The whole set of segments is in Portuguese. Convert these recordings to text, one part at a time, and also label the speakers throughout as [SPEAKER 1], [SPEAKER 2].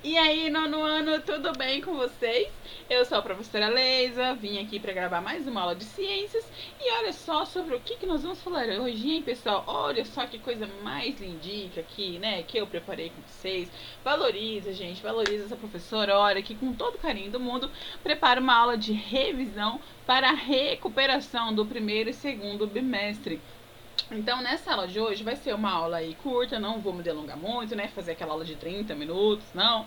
[SPEAKER 1] E aí, nono ano, tudo bem com vocês? Eu sou a professora Leisa, vim aqui para gravar mais uma aula de ciências e olha só sobre o que nós vamos falar hoje, hein, pessoal? Olha só que coisa mais lindica aqui, né, que eu preparei com vocês. Valoriza, gente, valoriza essa professora. Olha, que com todo o carinho do mundo, prepara uma aula de revisão para a recuperação do primeiro e segundo bimestre. Então, nessa aula de hoje vai ser uma aula aí curta, não vou me delongar muito, né? Fazer aquela aula de 30 minutos, não.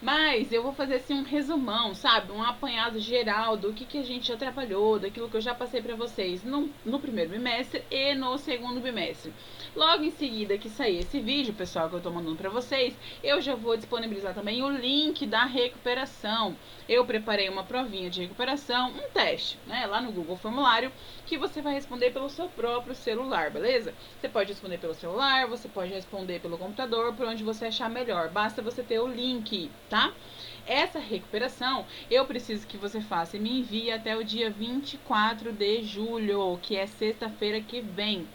[SPEAKER 1] Mas eu vou fazer assim um resumão, sabe? Um apanhado geral do que a gente já trabalhou, daquilo que eu já passei para vocês no primeiro bimestre e no segundo bimestre. Logo em seguida que sair esse vídeo, pessoal, que eu tô mandando para vocês, eu já vou disponibilizar também o link da recuperação. Eu preparei uma provinha de recuperação, um teste, né? Lá no Google Formulário, que você vai responder pelo seu próprio celular, beleza? Você pode responder pelo celular, você pode responder pelo computador, por onde você achar melhor. Basta você ter o link, tá? Essa recuperação eu preciso que você faça e me envie até o dia 24 de julho, que é sexta-feira que vem.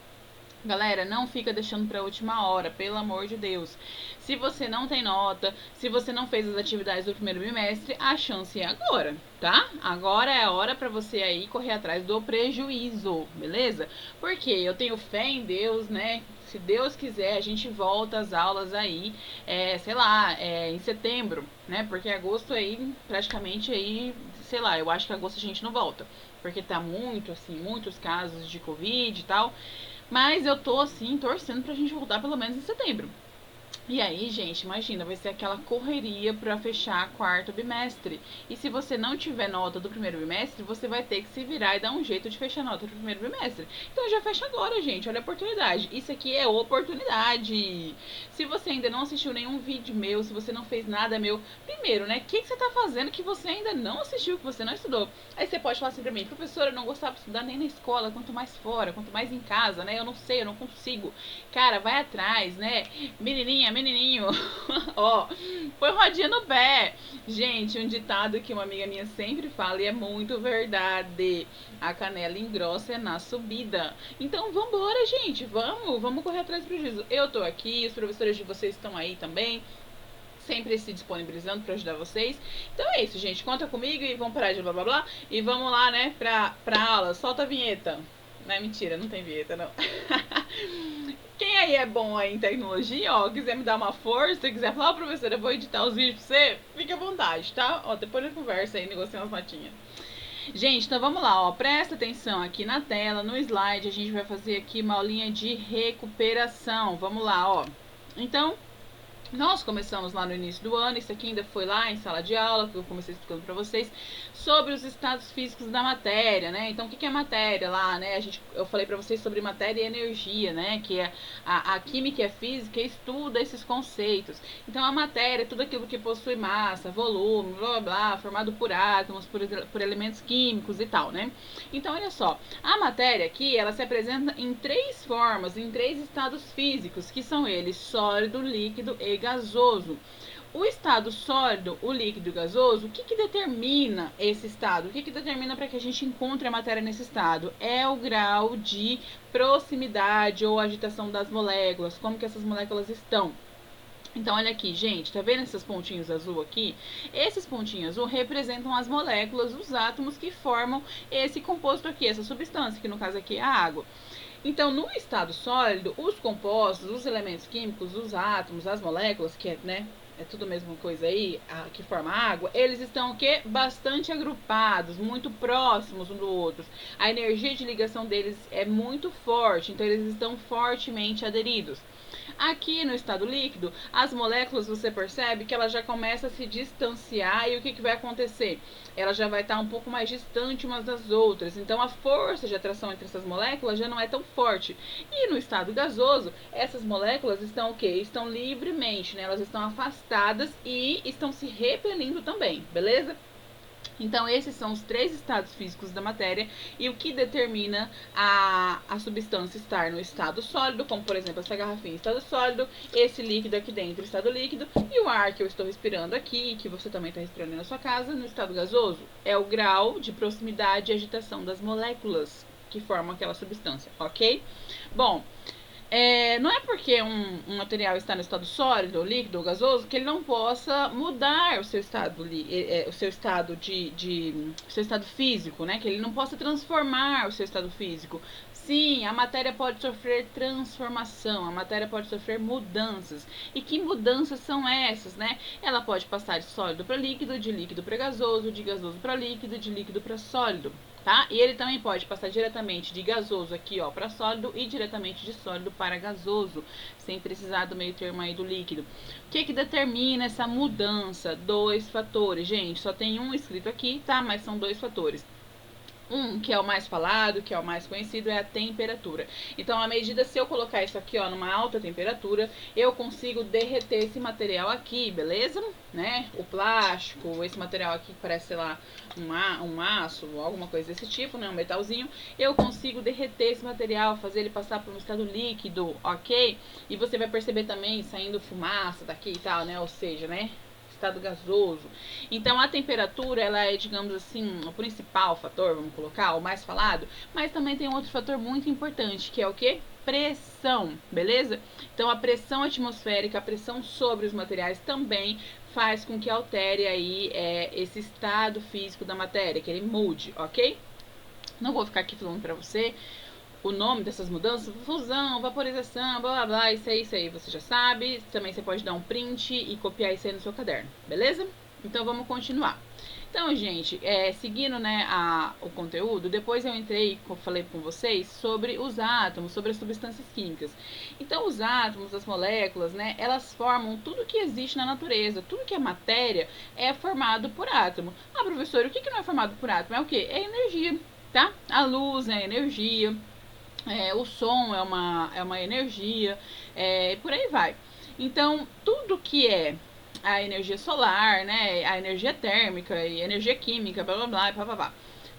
[SPEAKER 1] Galera, não fica deixando para a última hora, pelo amor de Deus. Se você não tem nota, se você não fez as atividades do primeiro bimestre, a chance é agora, tá? Agora é a hora para você aí correr atrás do prejuízo, beleza? Porque eu tenho fé em Deus, né? Se Deus quiser, a gente volta às aulas aí, sei lá, em setembro, né? Porque agosto aí, praticamente aí, sei lá, eu acho que agosto a gente não volta. Porque tá muito, assim, muitos casos de Covid e tal. Mas eu tô, assim, torcendo pra gente voltar pelo menos em setembro. E aí, gente, imagina, vai ser aquela correria para fechar quarto bimestre. E se você não tiver nota do primeiro bimestre, você vai ter que se virar e dar um jeito de fechar nota do primeiro bimestre. Então já fecha agora, gente. Olha a oportunidade. Isso aqui é oportunidade. Se você ainda não assistiu nenhum vídeo meu, se você não fez nada meu, primeiro, né? O que você tá fazendo que você ainda não assistiu, que você não estudou? Aí você pode falar assim pra mim, professora, eu não gostava de estudar nem na escola, quanto mais fora, quanto mais em casa, né? Eu não sei, eu não consigo. Cara, vai atrás, né? Menininho, ó, foi rodinha no pé. Gente, um ditado que uma amiga minha sempre fala e é muito verdade. A canela engrossa é na subida. Então vambora, gente, vamos correr atrás do prejuízo. Eu tô aqui, os professores de vocês estão aí também, sempre se disponibilizando para ajudar vocês. Então é isso, gente, conta comigo e vamos parar de blá blá blá e vamos lá, né, pra aula. Solta a vinheta. Não é mentira, não tem vinheta, não. Quem aí é bom aí em tecnologia, ó, quiser me dar uma força, quiser falar, professor, eu vou editar os vídeos pra você, fique à vontade, tá? Ó, depois a conversa aí, negociando as notinhas. Gente, então vamos lá, ó, presta atenção aqui na tela, no slide, a gente vai fazer aqui uma aulinha de recuperação. Vamos lá, ó. Então, nós começamos lá no início do ano, isso aqui ainda foi lá em sala de aula, que eu comecei explicando para vocês, sobre os estados físicos da matéria, né? Então, o que é matéria lá, né? Eu falei para vocês sobre matéria e energia, né? Que é a química e a física estuda esses conceitos. Então, a matéria é tudo aquilo que possui massa, volume, blá blá blá, formado por átomos, por elementos químicos e tal, né? Então, olha só, a matéria aqui, ela se apresenta em três formas, em três estados físicos, que são eles sólido, líquido e gasoso. O estado sólido, o líquido e o gasoso, o que determina esse estado? O que determina para que a gente encontre a matéria nesse estado? É o grau de proximidade ou agitação das moléculas, como que essas moléculas estão. Então, olha aqui, gente, tá vendo esses pontinhos azul aqui? Esses pontinhos azul representam as moléculas, os átomos que formam esse composto aqui, essa substância, que no caso aqui é a água. Então, no estado sólido, os compostos, os elementos químicos, os átomos, as moléculas, que é, né, é tudo a mesma coisa aí, que forma a água, eles estão o quê? Bastante agrupados, muito próximos um do outro. A energia de ligação deles é muito forte, então eles estão fortemente aderidos. Aqui no estado líquido, as moléculas, você percebe que ela já começa a se distanciar e o que vai acontecer? Ela já vai estar um pouco mais distante umas das outras. Então, a força de atração entre essas moléculas já não é tão forte. E no estado gasoso, essas moléculas estão o quê? Estão livremente, né? Elas estão afastadas e estão se repelindo também, beleza? Então, esses são os três estados físicos da matéria e o que determina a substância estar no estado sólido, como por exemplo essa garrafinha em estado sólido, esse líquido aqui dentro estado líquido e o ar que eu estou respirando aqui, que você também está respirando na sua casa, no estado gasoso. É o grau de proximidade e agitação das moléculas que formam aquela substância, ok? Bom, Não é porque um material está no estado sólido, líquido ou gasoso que ele não possa mudar o seu estado, o seu estado o seu estado físico, né? Que ele não possa transformar o seu estado físico. Sim, a matéria pode sofrer transformação, a matéria pode sofrer mudanças. E que mudanças são essas, né? Ela pode passar de sólido para líquido, de líquido para gasoso, de gasoso para líquido, de líquido para sólido. Tá? E ele também pode passar diretamente de gasoso aqui, ó, para sólido e diretamente de sólido para gasoso, sem precisar do meio termo aí do líquido. O que determina essa mudança? Dois fatores, gente. Só tem um escrito aqui, tá? Mas são dois fatores. Que é o mais falado, que é o mais conhecido, é a temperatura. Então, à medida, se eu colocar isso aqui, ó, numa alta temperatura, eu consigo derreter esse material aqui, beleza? Né? O plástico, esse material aqui que parece, sei lá, um aço, alguma coisa desse tipo, né? Um metalzinho. Eu consigo derreter esse material, fazer ele passar por um estado líquido, ok? E você vai perceber também saindo fumaça daqui e tal, né? Ou seja, né? Estado gasoso. Então a temperatura, ela é, digamos assim, o principal fator, vamos colocar, o mais falado, mas também tem um outro fator muito importante, que é o que? Pressão, beleza? Então a pressão atmosférica, a pressão sobre os materiais também faz com que altere aí esse estado físico da matéria, que ele mude, ok? Não vou ficar aqui falando pra você o nome dessas mudanças, fusão, vaporização, blá blá blá, isso aí você já sabe. Também você pode dar um print e copiar isso aí no seu caderno, beleza? Então vamos continuar. Então, gente, seguindo, né, o conteúdo, depois eu entrei, falei com vocês sobre os átomos, sobre as substâncias químicas. Então, os átomos, as moléculas, né, elas formam tudo que existe na natureza, tudo que é matéria é formado por átomo. Ah, professor, o que não é formado por átomo? É o que? É energia, tá? A luz é energia. O som é uma energia, por aí vai. Então, tudo que é a energia solar, né, a energia térmica e energia química, blá blá blá, blá, blá, blá.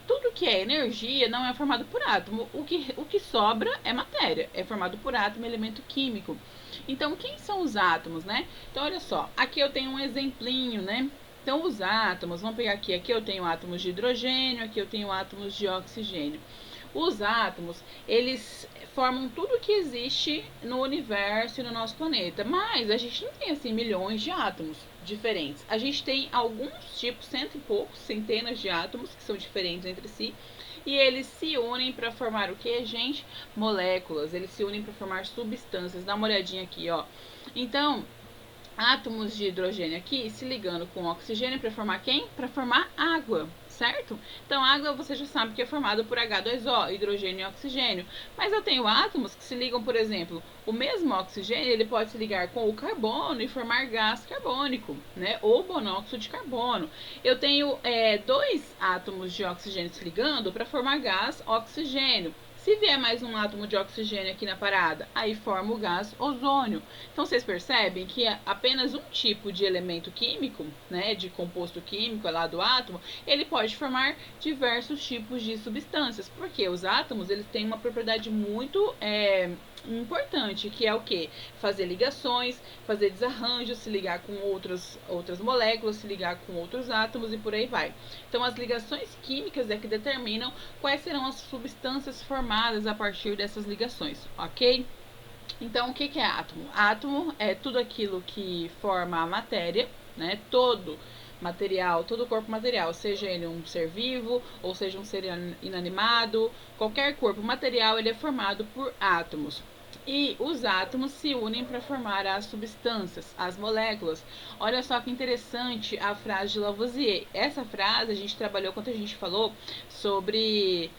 [SPEAKER 1] Tudo que é energia não é formado por átomo. O que sobra é matéria, é formado por átomo, elemento químico. Então, quem são os átomos, né? Então, olha só, aqui eu tenho um exemplinho, né? Então, os átomos, vamos pegar aqui eu tenho átomos de hidrogênio, aqui eu tenho átomos de oxigênio. Os átomos, eles formam tudo que existe no universo e no nosso planeta, mas a gente não tem assim milhões de átomos diferentes. A gente tem alguns tipos, cento e poucos, centenas de átomos que são diferentes entre si, e eles se unem para formar o que, gente? Moléculas. Eles se unem para formar substâncias. Dá uma olhadinha aqui, ó. Então, átomos de hidrogênio aqui se ligando com oxigênio para formar quem? Para formar água, certo? Então, água você já sabe que é formada por H2O, hidrogênio e oxigênio. Mas eu tenho átomos que se ligam, por exemplo, o mesmo oxigênio, ele pode se ligar com o carbono e formar gás carbônico, né? Ou monóxido de carbono. Eu tenho dois átomos de oxigênio se ligando para formar gás oxigênio. Se vier mais um átomo de oxigênio aqui na parada, aí forma o gás ozônio. Então vocês percebem que apenas um tipo de elemento químico, né, de composto químico lá do átomo, ele pode formar diversos tipos de substâncias, porque os átomos eles têm uma propriedade muito importante, que é o que? Fazer ligações, fazer desarranjos, se ligar com outras moléculas, se ligar com outros átomos e por aí vai. Então as ligações químicas é que determinam quais serão as substâncias formadas a partir dessas ligações, ok? Então o que é átomo? Átomo é tudo aquilo que forma a matéria, né? Todo material, todo corpo material, seja ele um ser vivo ou seja um ser inanimado, qualquer corpo material ele é formado por átomos. E os átomos se unem para formar as substâncias, as moléculas. Olha só que interessante a frase de Lavoisier. Essa frase a gente trabalhou quando a gente falou sobre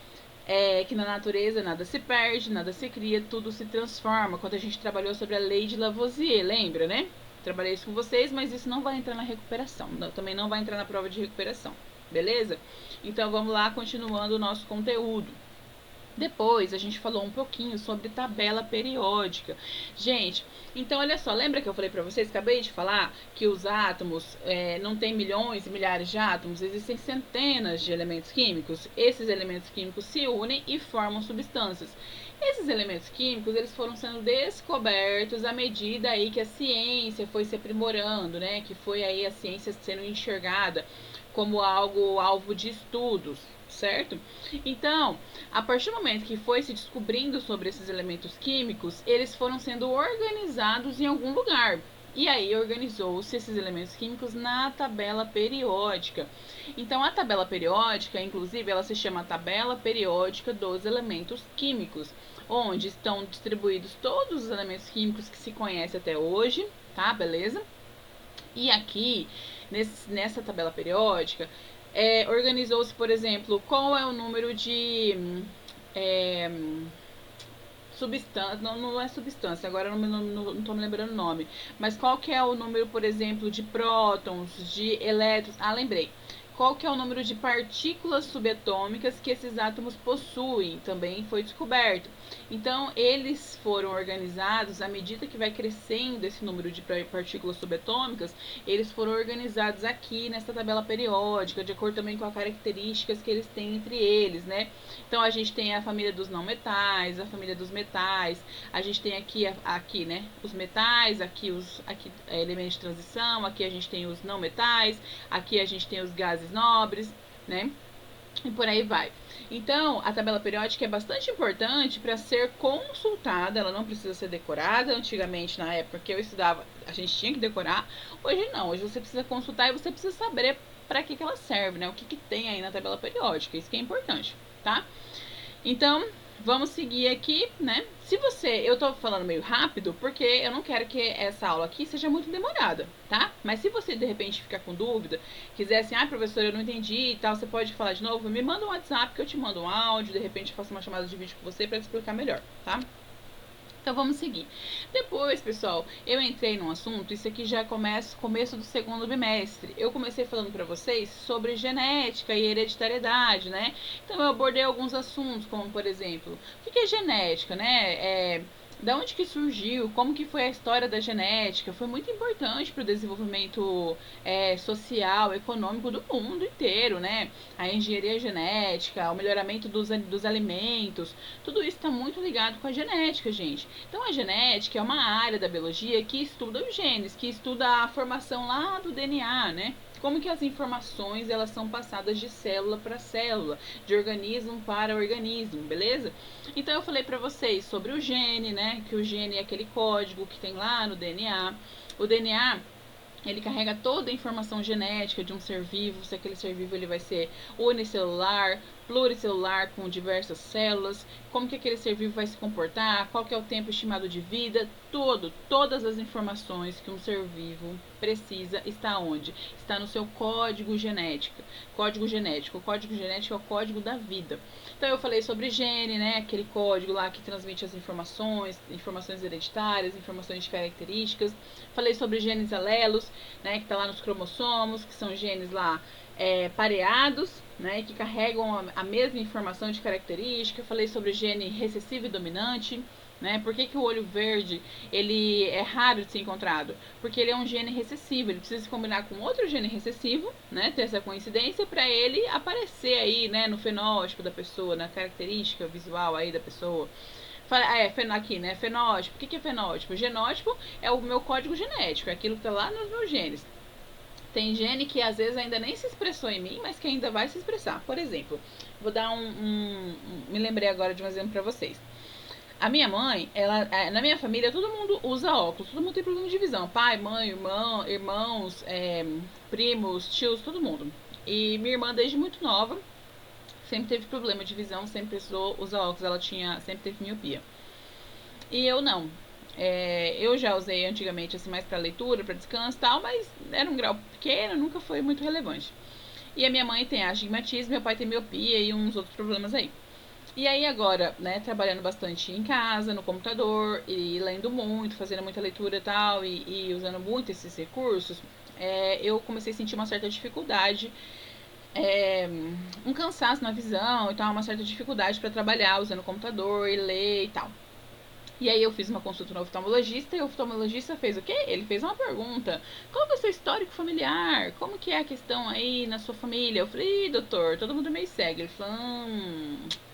[SPEAKER 1] que na natureza nada se perde, nada se cria, tudo se transforma. Quando a gente trabalhou sobre a lei de Lavoisier, lembra, né? Trabalhei isso com vocês, mas isso não vai entrar na recuperação. Também não vai entrar na prova de recuperação. Beleza? Então vamos lá, continuando o nosso conteúdo. Depois a gente falou um pouquinho sobre tabela periódica. Gente, então olha só, lembra que eu falei para vocês, acabei de falar, que os átomos não tem milhões e milhares de átomos, existem centenas de elementos químicos. Esses elementos químicos se unem e formam substâncias. Esses elementos químicos, eles foram sendo descobertos à medida aí que a ciência foi se aprimorando, né? Que foi aí a ciência sendo enxergada como algo alvo de estudos. certo? Então, a partir do momento que foi se descobrindo sobre esses elementos químicos, eles foram sendo organizados em algum lugar. E aí organizou-se esses elementos químicos na tabela periódica. Então, a tabela periódica, inclusive, ela se chama tabela periódica dos elementos químicos, onde estão distribuídos todos os elementos químicos que se conhece até hoje, tá? Beleza? E aqui, nessa tabela periódica, organizou-se, por exemplo, qual é o número de é, substância, não é substância, agora não estou me lembrando o nome, mas qual que é o número, por exemplo, de prótons, de elétrons, lembrei, qual que é o número de partículas subatômicas que esses átomos possuem, também foi descoberto. Então, eles foram organizados, à medida que vai crescendo esse número de partículas subatômicas, eles foram organizados aqui nessa tabela periódica, de acordo também com as características que eles têm entre eles, né? Então, a gente tem a família dos não metais, a família dos metais, a gente tem aqui né, os metais, aqui elementos de transição, aqui a gente tem os não metais, aqui a gente tem os gases nobres, né? E por aí vai. Então, a tabela periódica é bastante importante para ser consultada, ela não precisa ser decorada. Antigamente, na época que eu estudava, a gente tinha que decorar. Hoje não, hoje você precisa consultar e você precisa saber para que ela serve, né? O que tem aí na tabela periódica, isso que é importante, tá? Então, vamos seguir aqui, né? Eu tô falando meio rápido porque eu não quero que essa aula aqui seja muito demorada, tá? Mas se você de repente ficar com dúvida, quiser assim, professora, eu não entendi e tal, você pode falar de novo, me manda um WhatsApp que eu te mando um áudio, de repente eu faço uma chamada de vídeo com você para te explicar melhor, tá? Então vamos seguir. Depois, pessoal, eu entrei num assunto, isso aqui já começa começo do segundo bimestre. Eu comecei falando para vocês sobre genética e hereditariedade, né? Então eu abordei alguns assuntos, como por exemplo, o que é genética, né? Da onde que surgiu, como que foi a história da genética, foi muito importante para o desenvolvimento social, econômico do mundo inteiro, né? A engenharia genética, o melhoramento dos alimentos, tudo isso está muito ligado com a genética, gente. Então a genética é uma área da biologia que estuda os genes, que estuda a formação lá do DNA, né? Como que as informações elas são passadas de célula para célula, de organismo para organismo, beleza? Então eu falei para vocês sobre o gene, né? Que o gene é aquele código que tem lá no DNA. O DNA ele carrega toda a informação genética de um ser vivo, se aquele ser vivo ele vai ser unicelular, pluricelular, com diversas células, como que aquele ser vivo vai se comportar, qual que é o tempo estimado de vida, todas as informações que um ser vivo precisa está onde? Está no seu código genético. Código genético. O código genético é o código da vida. Então eu falei sobre gene, né? Aquele código lá que transmite as informações hereditárias, informações de características. Falei sobre genes alelos, né? Que está lá nos cromossomos, que são genes lá pareados, né, que carregam a mesma informação de característica. Falei sobre gene recessivo e dominante, né? Por que o olho verde ele é raro de ser encontrado? Porque ele é um gene recessivo, ele precisa se combinar com outro gene recessivo, né? Ter essa coincidência para ele aparecer aí, né, no fenótipo da pessoa, na característica visual aí da pessoa. Aqui, né? Fenótipo. O que é fenótipo? Genótipo é o meu código genético, é aquilo que está lá nos meus genes. Tem gene que às vezes ainda nem se expressou em mim, mas que ainda vai se expressar. Por exemplo, vou dar me lembrei agora de um exemplo para vocês. A minha mãe, na minha família, todo mundo usa óculos, todo mundo tem problema de visão. Pai, mãe, irmãos, primos, tios, todo mundo. E minha irmã, desde muito nova, sempre teve problema de visão, sempre precisou usar óculos, ela sempre teve miopia. E eu não. Eu já usei antigamente assim mais para leitura, para descanso e tal, mas era um grau pequeno, nunca foi muito relevante. E a minha mãe tem astigmatismo, meu pai tem miopia e uns outros problemas aí. E aí agora, né, trabalhando bastante em casa, no computador, e lendo muito, fazendo muita leitura e tal, e usando muito esses recursos, eu comecei a sentir uma certa dificuldade, um cansaço na visão e tal, uma certa dificuldade para trabalhar usando o computador e ler e tal. E aí eu fiz uma consulta no oftalmologista e o oftalmologista fez o quê? Ele fez uma pergunta. Qual é o seu histórico familiar? Como que é a questão aí na sua família? Eu falei, doutor, todo mundo meio cego. Ele falou,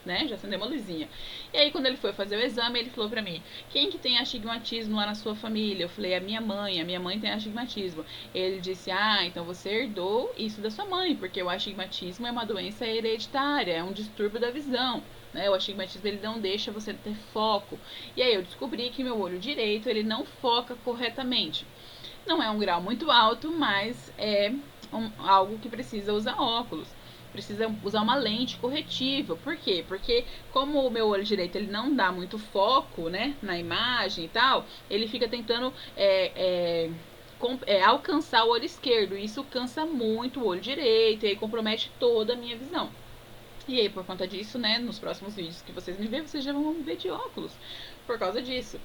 [SPEAKER 1] né? Já acendeu uma luzinha. E aí, quando ele foi fazer o exame, ele falou pra mim: quem que tem astigmatismo lá na sua família? Eu falei: a minha mãe tem astigmatismo. Ele disse: ah, então você herdou isso da sua mãe, porque o astigmatismo é uma doença hereditária, é um distúrbio da visão. Né? O astigmatismo ele não deixa você ter foco. E aí eu descobri que meu olho direito ele não foca corretamente. Não é um grau muito alto, mas é algo que precisa usar óculos. Precisa usar uma lente corretiva. Por quê? Porque como o meu olho direito ele não dá muito foco, né, na imagem e tal, ele fica tentando alcançar o olho esquerdo. E isso cansa muito o olho direito e aí compromete toda a minha visão. E aí, por conta disso, né, nos próximos vídeos que vocês me verem, vocês já vão me ver de óculos. Por causa disso.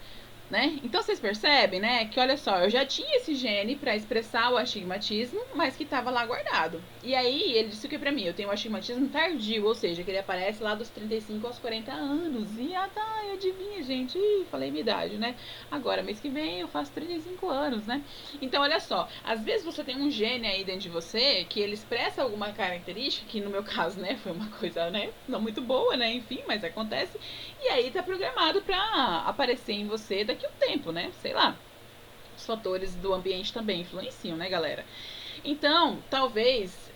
[SPEAKER 1] Né? Então vocês percebem, né, que olha só, eu já tinha esse gene para expressar o astigmatismo, mas que estava lá guardado. E aí ele disse o que para mim? Eu tenho um astigmatismo tardio, ou seja, que ele aparece lá dos 35 aos 40 anos. E adivinha, gente? Ih, falei minha idade, né? Agora, mês que vem eu faço 35 anos, né? Então olha só, às vezes você tem um gene aí dentro de você que ele expressa alguma característica, que no meu caso, né, foi uma coisa, né, não muito boa, né, enfim, mas acontece. E aí tá programado para aparecer em você daqui a um tempo, né? Sei lá. Os fatores do ambiente também influenciam, né, galera? Então, talvez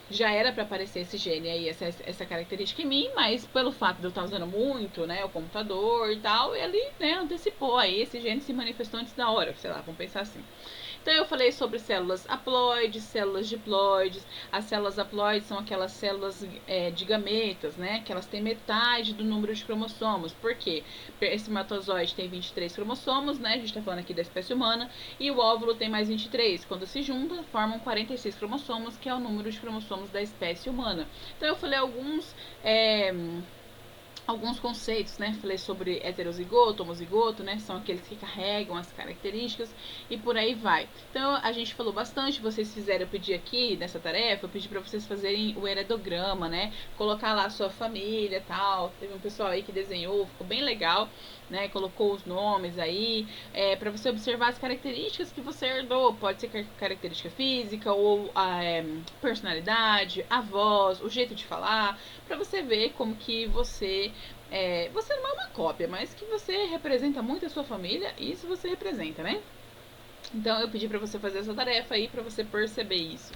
[SPEAKER 1] já era para aparecer esse gene aí, essa característica em mim, mas pelo fato de eu estar usando muito, né, o computador e tal, ele, né, antecipou aí, esse gene se manifestou antes da hora, sei lá, vamos pensar assim. Então eu falei sobre células haploides, células diploides. As células haploides são aquelas células de gametas, né? Que elas têm metade do número de cromossomos. Por quê? O espermatozoide tem 23 cromossomos, né? A gente tá falando aqui da espécie humana. E o óvulo tem mais 23. Quando se juntam, formam 46 cromossomos, que é o número de cromossomos da espécie humana. Então eu falei alguns conceitos, né? Falei sobre heterozigoto, homozigoto, né? São aqueles que carregam as características e por aí vai. Então a gente falou bastante. Vocês fizeram, eu pedi aqui nessa tarefa, eu pedi para vocês fazerem o heredograma, né? Colocar lá a sua família e tal. Teve um pessoal aí que desenhou, ficou bem legal, né? Colocou os nomes aí, para você observar as características que você herdou. Pode ser característica física ou personalidade, a voz, o jeito de falar, para você ver como que você não é uma cópia, mas que você representa muito a sua família, e isso você representa, né? Então eu pedi para você fazer essa tarefa aí para você perceber isso.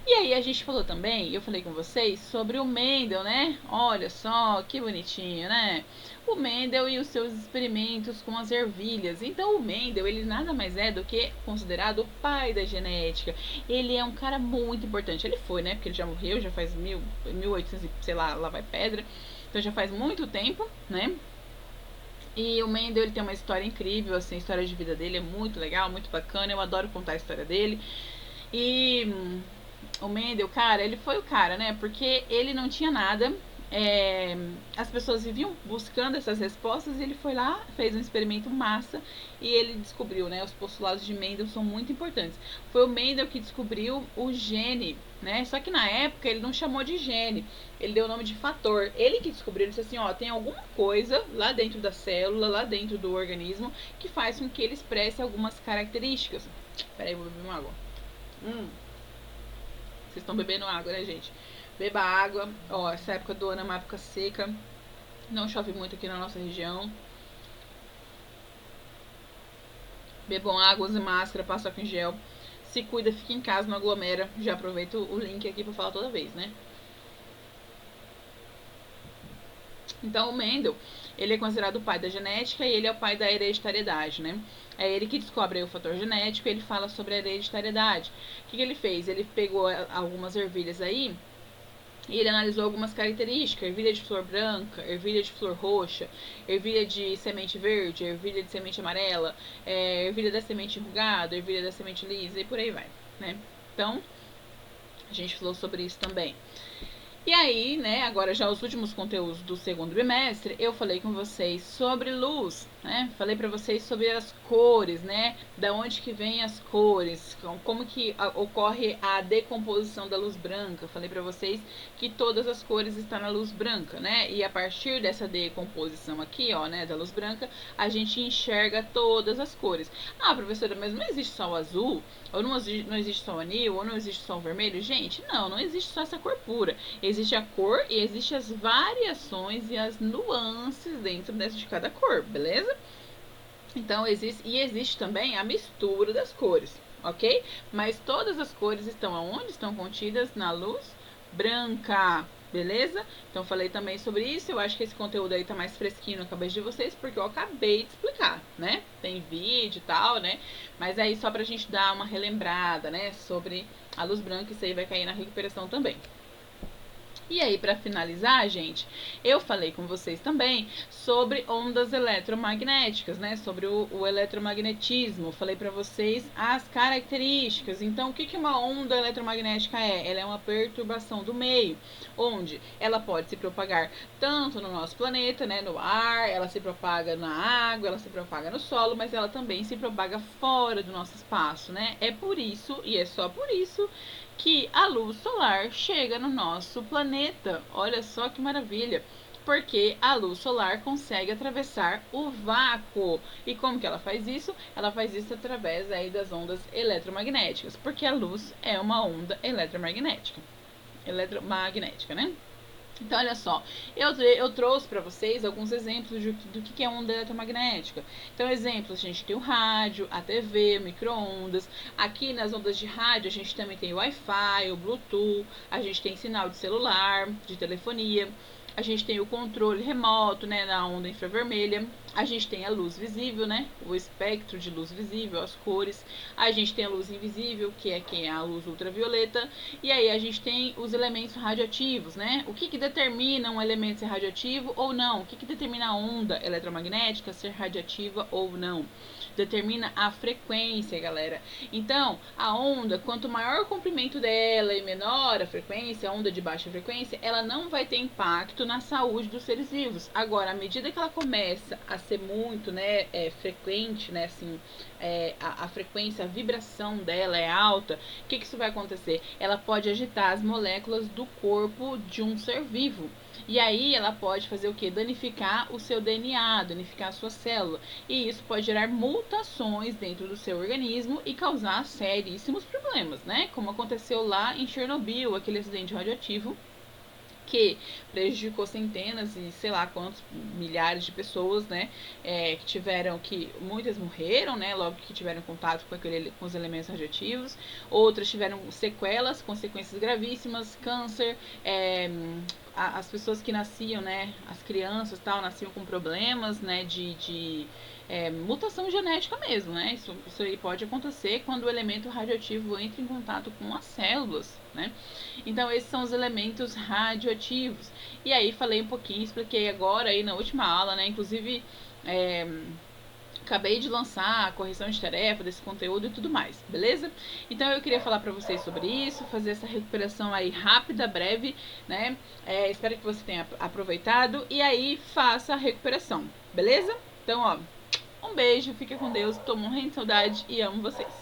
[SPEAKER 1] E aí a gente falou também, eu falei com vocês sobre o Mendel, né? Olha só, que bonitinho, né? O Mendel e os seus experimentos com as ervilhas. Então o Mendel, ele nada mais é do que considerado o pai da genética. Ele é um cara muito importante. Ele foi, né? Porque ele já morreu, já faz 1800, sei lá vai pedra. Então já faz muito tempo, né? E o Mendel, ele tem uma história incrível, assim, a história de vida dele é muito legal, muito bacana. Eu adoro contar a história dele. E o Mendel, cara, ele foi o cara, né? Porque ele não tinha nada. As pessoas viviam buscando essas respostas e ele foi lá, fez um experimento massa e ele descobriu, né? Os postulados de Mendel são muito importantes. Foi o Mendel que descobriu o gene, né? Só que na época ele não chamou de gene, ele deu o nome de fator. Ele que descobriu, ele disse assim, ó, tem alguma coisa lá dentro da célula, lá dentro do organismo, que faz com que ele expresse algumas características. Peraí, vou beber uma água. Vocês estão bebendo água, né, gente? Beba água. Ó, essa época do ano é uma época seca. Não chove muito aqui na nossa região. Bebam água, use máscara, passa álcool em gel. Se cuida, fica em casa, não aglomera. Já aproveito o link aqui pra falar toda vez, né? Então o Mendel, ele é considerado o pai da genética e ele é o pai da hereditariedade, né? É ele que descobre aí o fator genético e ele fala sobre a hereditariedade. O que ele fez? Ele pegou algumas ervilhas aí e ele analisou algumas características: ervilha de flor branca, ervilha de flor roxa, ervilha de semente verde, ervilha de semente amarela, ervilha da semente enrugada, ervilha da semente lisa e por aí vai, né? Então, a gente falou sobre isso também. E aí, né, agora já os últimos conteúdos do segundo bimestre, eu falei com vocês sobre luz, né? Falei para vocês sobre as cores, né? Da onde que vem as cores, como que ocorre a decomposição da luz branca. Falei para vocês que todas as cores estão na luz branca, né? E a partir dessa decomposição aqui, ó, né, da luz branca, a gente enxerga todas as cores. Ah, professora, mas não existe só o azul? Ou não existe só o anil? Ou não existe só o vermelho? Gente, não existe só essa cor pura. existe a cor e existe as variações e as nuances dentro de cada cor, beleza? Então existe também a mistura das cores, ok? Mas todas as cores estão aonde? Estão contidas na luz branca, beleza? Então falei também sobre isso. Eu acho que esse conteúdo aí tá mais fresquinho na cabeça de vocês, porque eu acabei de explicar, né? Tem vídeo e tal, né? Mas aí só pra gente dar uma relembrada, né? Sobre a luz branca, isso aí vai cair na recuperação também. E aí, para finalizar, gente, eu falei com vocês também sobre ondas eletromagnéticas, né? Sobre o eletromagnetismo. Falei para vocês as características. Então, o que uma onda eletromagnética é? Ela é uma perturbação do meio, onde ela pode se propagar tanto no nosso planeta, né? No ar, ela se propaga na água, ela se propaga no solo, mas ela também se propaga fora do nosso espaço, né? É por isso, e é só por isso, que a luz solar chega no nosso planeta. Olha só que maravilha! Porque a luz solar consegue atravessar o vácuo. E como que ela faz isso? Ela faz isso através aí das ondas eletromagnéticas, porque a luz é uma onda eletromagnética. Eletromagnética, né? Então, olha só, eu trouxe para vocês alguns exemplos do que é onda eletromagnética. Então, exemplos, a gente tem o rádio, a TV, o micro-ondas. Aqui nas ondas de rádio, a gente também tem o Wi-Fi, o Bluetooth, a gente tem sinal de celular, de telefonia. A gente tem o controle remoto, né, na onda infravermelha. A gente tem a luz visível, né, o espectro de luz visível, as cores. A gente tem a luz invisível, que é a luz ultravioleta. E aí a gente tem os elementos radioativos, né? O que determina um elemento ser radioativo ou não? O que determina a onda eletromagnética ser radioativa ou não? Determina a frequência, galera. Então, a onda, quanto maior o comprimento dela e menor a frequência, a onda de baixa frequência, ela não vai ter impacto na saúde dos seres vivos. Agora, à medida que ela começa a ser muito, né, frequente, né, assim, a frequência, a vibração dela é alta, o que isso vai acontecer? Ela pode agitar as moléculas do corpo de um ser vivo. E aí ela pode fazer o que? Danificar o seu DNA, danificar a sua célula. E isso pode gerar mutações dentro do seu organismo e causar seríssimos problemas, né? Como aconteceu lá em Chernobyl, aquele acidente radioativo que prejudicou centenas e sei lá quantos milhares de pessoas, né, que muitas morreram, né, logo que tiveram contato com os elementos radioativos, outras tiveram sequelas, consequências gravíssimas, câncer, as pessoas que nasciam, né, as crianças tal, nasciam com problemas, né, de mutação genética mesmo, né? Isso aí pode acontecer quando o elemento radioativo entra em contato com as células, né? Então, esses são os elementos radioativos. E aí, falei um pouquinho, expliquei agora aí na última aula, né? Inclusive, acabei de lançar a correção de tarefa desse conteúdo e tudo mais, beleza? Então eu queria falar pra vocês sobre isso, fazer essa recuperação aí rápida, breve, né? Espero que você tenha aproveitado e aí faça a recuperação, beleza? Então, ó, um beijo, fica com Deus, tô morrendo de saudade e amo vocês.